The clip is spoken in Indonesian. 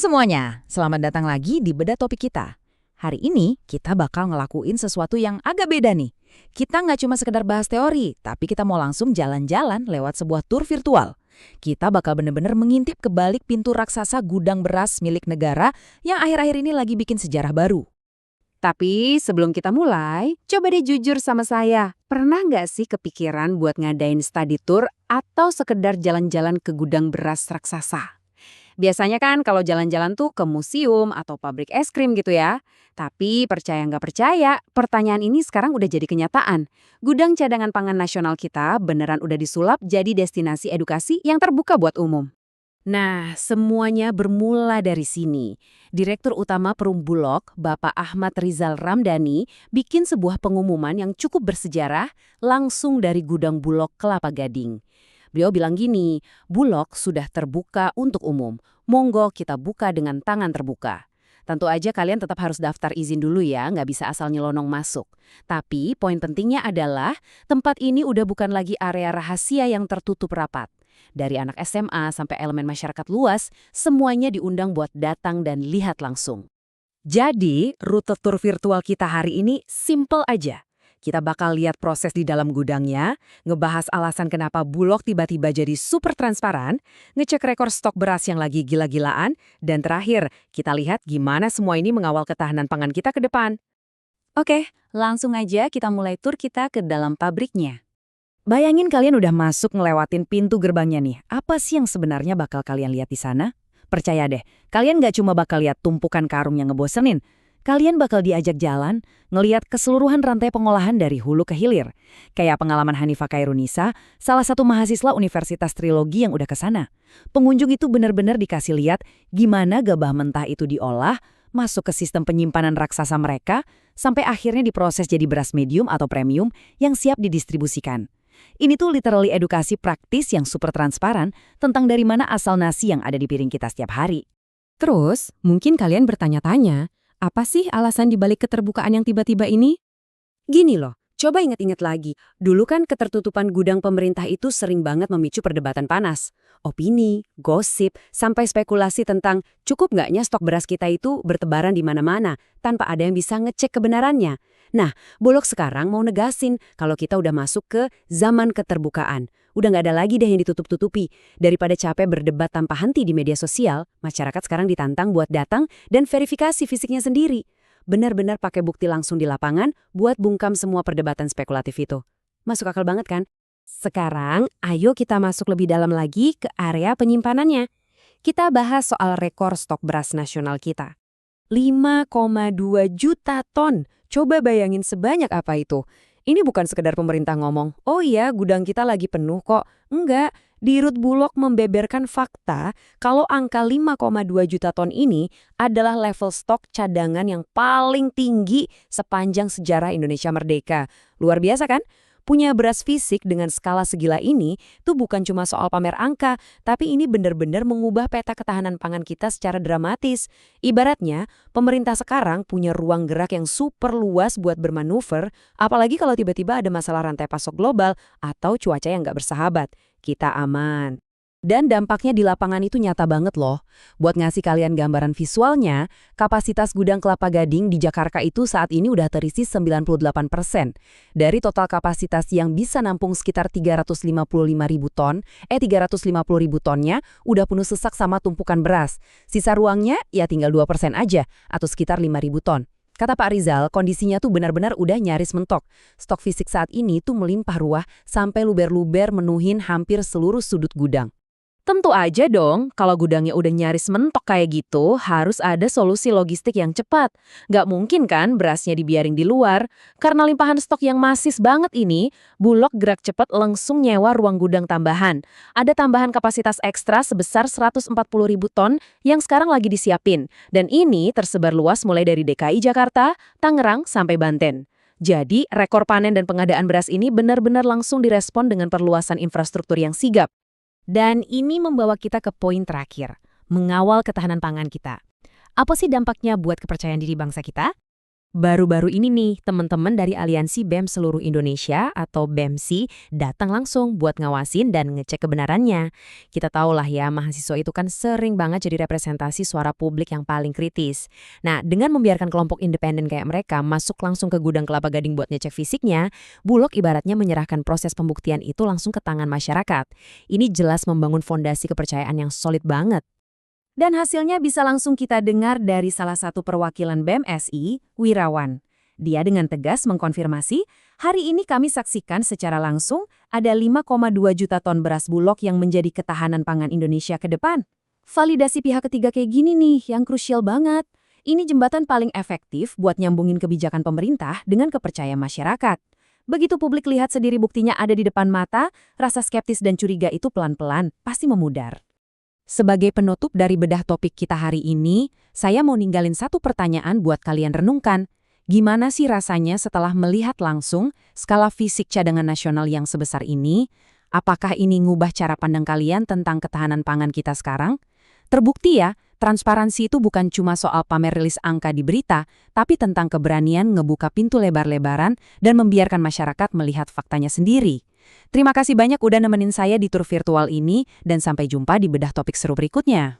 semuanya, selamat datang lagi di Bedah Topik kita. Hari ini kita bakal ngelakuin sesuatu yang agak beda nih. Kita nggak cuma sekedar bahas teori, tapi kita mau langsung jalan-jalan lewat sebuah tur virtual. Kita bakal bener-bener mengintip ke balik pintu raksasa gudang beras milik negara yang akhir-akhir ini lagi bikin sejarah baru. Tapi sebelum kita mulai, coba deh jujur sama saya. Pernah nggak sih kepikiran buat ngadain study tour atau sekedar jalan-jalan ke gudang beras raksasa? Biasanya kan kalau jalan-jalan tuh ke museum atau pabrik es krim gitu ya. Tapi percaya nggak percaya, pertanyaan ini sekarang udah jadi kenyataan. Gudang cadangan pangan nasional kita beneran udah disulap jadi destinasi edukasi yang terbuka buat umum. Nah, semuanya bermula dari sini. Direktur Utama Perum Bulog, Bapak Ahmad Rizal Ramdhani, bikin sebuah pengumuman yang cukup bersejarah langsung dari gudang Bulog Kelapa Gading. Beliau bilang gini, Bulog sudah terbuka untuk umum. Monggo kita buka dengan tangan terbuka. Tentu aja kalian tetap harus daftar izin dulu ya, nggak bisa asal nyelonong masuk. Tapi poin pentingnya adalah tempat ini udah bukan lagi area rahasia yang tertutup rapat. Dari anak SMA sampai elemen masyarakat luas, semuanya diundang buat datang dan lihat langsung. Jadi, rute tur virtual kita hari ini simple aja. Kita bakal lihat proses di dalam gudangnya, ngebahas alasan kenapa Bulog tiba-tiba jadi super transparan, ngecek rekor stok beras yang lagi gila-gilaan, dan terakhir, kita lihat gimana semua ini mengawal ketahanan pangan kita ke depan. Oke, langsung aja kita mulai tur kita ke dalam pabriknya. Bayangin kalian udah masuk ngelewatin pintu gerbangnya nih. Apa sih yang sebenarnya bakal kalian lihat di sana? Percaya deh, kalian nggak cuma bakal lihat tumpukan karung yang ngebosenin. Kalian bakal diajak jalan, ngeliat keseluruhan rantai pengolahan dari hulu ke hilir. Kayak pengalaman Hanifah Khairunisa, salah satu mahasiswa Universitas Trilogi yang udah ke sana. Pengunjung itu benar-benar dikasih lihat gimana gabah mentah itu diolah, masuk ke sistem penyimpanan raksasa mereka, sampai akhirnya diproses jadi beras medium atau premium yang siap didistribusikan. Ini tuh literally edukasi praktis yang super transparan tentang dari mana asal nasi yang ada di piring kita setiap hari. Terus, mungkin kalian bertanya-tanya, apa sih alasan dibalik keterbukaan yang tiba-tiba ini? Gini loh, coba ingat-ingat lagi. Dulu kan ketertutupan gudang pemerintah itu sering banget memicu perdebatan panas. Opini, gosip, sampai spekulasi tentang cukup nggaknya stok beras kita itu bertebaran di mana-mana tanpa ada yang bisa ngecek kebenarannya. Nah, Bulog sekarang mau negasin kalau kita udah masuk ke zaman keterbukaan. Udah nggak ada lagi deh yang ditutup-tutupi. Daripada capek berdebat tanpa henti di media sosial, masyarakat sekarang ditantang buat datang dan verifikasi fisiknya sendiri. Benar-benar pakai bukti langsung di lapangan buat bungkam semua perdebatan spekulatif itu. Masuk akal banget kan? Sekarang, ayo kita masuk lebih dalam lagi ke area penyimpanannya. Kita bahas soal rekor stok beras nasional kita. 5,2 juta ton. Coba bayangin sebanyak apa itu. Ini bukan sekedar pemerintah ngomong, oh iya gudang kita lagi penuh kok. Enggak, di Rut Bulog membeberkan fakta kalau angka 5,2 juta ton ini adalah level stok cadangan yang paling tinggi sepanjang sejarah Indonesia merdeka. Luar biasa kan? Punya beras fisik dengan skala segila ini tuh bukan cuma soal pamer angka, tapi ini benar-benar mengubah peta ketahanan pangan kita secara dramatis. Ibaratnya, pemerintah sekarang punya ruang gerak yang super luas buat bermanuver, apalagi kalau tiba-tiba ada masalah rantai pasok global atau cuaca yang nggak bersahabat. Kita aman. Dan dampaknya di lapangan itu nyata banget loh. Buat ngasih kalian gambaran visualnya, kapasitas gudang Kelapa Gading di Jakarta itu saat ini udah terisi 98%. Dari total kapasitas yang bisa nampung sekitar 355 ribu tonnya udah penuh sesak sama tumpukan beras. Sisa ruangnya ya tinggal 2% aja, atau sekitar 5.000 ton. Kata Pak Rizal, kondisinya tuh benar-benar udah nyaris mentok. Stok fisik saat ini tuh melimpah ruah sampai luber-luber menuhin hampir seluruh sudut gudang. Tentu aja dong, kalau gudangnya udah nyaris mentok kayak gitu, harus ada solusi logistik yang cepat. Nggak mungkin kan berasnya dibiarin di luar. Karena limpahan stok yang masis banget ini, Bulog gerak cepat langsung nyewa ruang gudang tambahan. Ada tambahan kapasitas ekstra sebesar 140 ribu ton yang sekarang lagi disiapin. Dan ini tersebar luas mulai dari DKI Jakarta, Tangerang, sampai Banten. Jadi, rekor panen dan pengadaan beras ini benar-benar langsung direspon dengan perluasan infrastruktur yang sigap. Dan ini membawa kita ke poin terakhir, mengawal ketahanan pangan kita. Apa sih dampaknya buat kepercayaan diri bangsa kita? Baru-baru ini nih, teman-teman dari Aliansi BEM Seluruh Indonesia atau BEMSI datang langsung buat ngawasin dan ngecek kebenarannya. Kita tahu lah ya, mahasiswa itu kan sering banget jadi representasi suara publik yang paling kritis. Nah, dengan membiarkan kelompok independen kayak mereka masuk langsung ke gudang Kelapa Gading buat ngecek fisiknya, Bulog ibaratnya menyerahkan proses pembuktian itu langsung ke tangan masyarakat. Ini jelas membangun fondasi kepercayaan yang solid banget. Dan hasilnya bisa langsung kita dengar dari salah satu perwakilan BEM SI, Wirawan. Dia dengan tegas mengkonfirmasi, hari ini kami saksikan secara langsung ada 5,2 juta ton beras Bulog yang menjadi ketahanan pangan Indonesia ke depan. Validasi pihak ketiga kayak gini nih yang krusial banget. Ini jembatan paling efektif buat nyambungin kebijakan pemerintah dengan kepercayaan masyarakat. Begitu publik lihat sendiri buktinya ada di depan mata, rasa skeptis dan curiga itu pelan-pelan pasti memudar. Sebagai penutup dari bedah topik kita hari ini, saya mau ninggalin satu pertanyaan buat kalian renungkan. Gimana sih rasanya setelah melihat langsung skala fisik cadangan nasional yang sebesar ini? Apakah ini ngubah cara pandang kalian tentang ketahanan pangan kita sekarang? Terbukti ya, transparansi itu bukan cuma soal pamer rilis angka di berita, tapi tentang keberanian ngebuka pintu lebar-lebaran dan membiarkan masyarakat melihat faktanya sendiri. Terima kasih banyak udah nemenin saya di tur virtual ini, dan sampai jumpa di bedah topik seru berikutnya.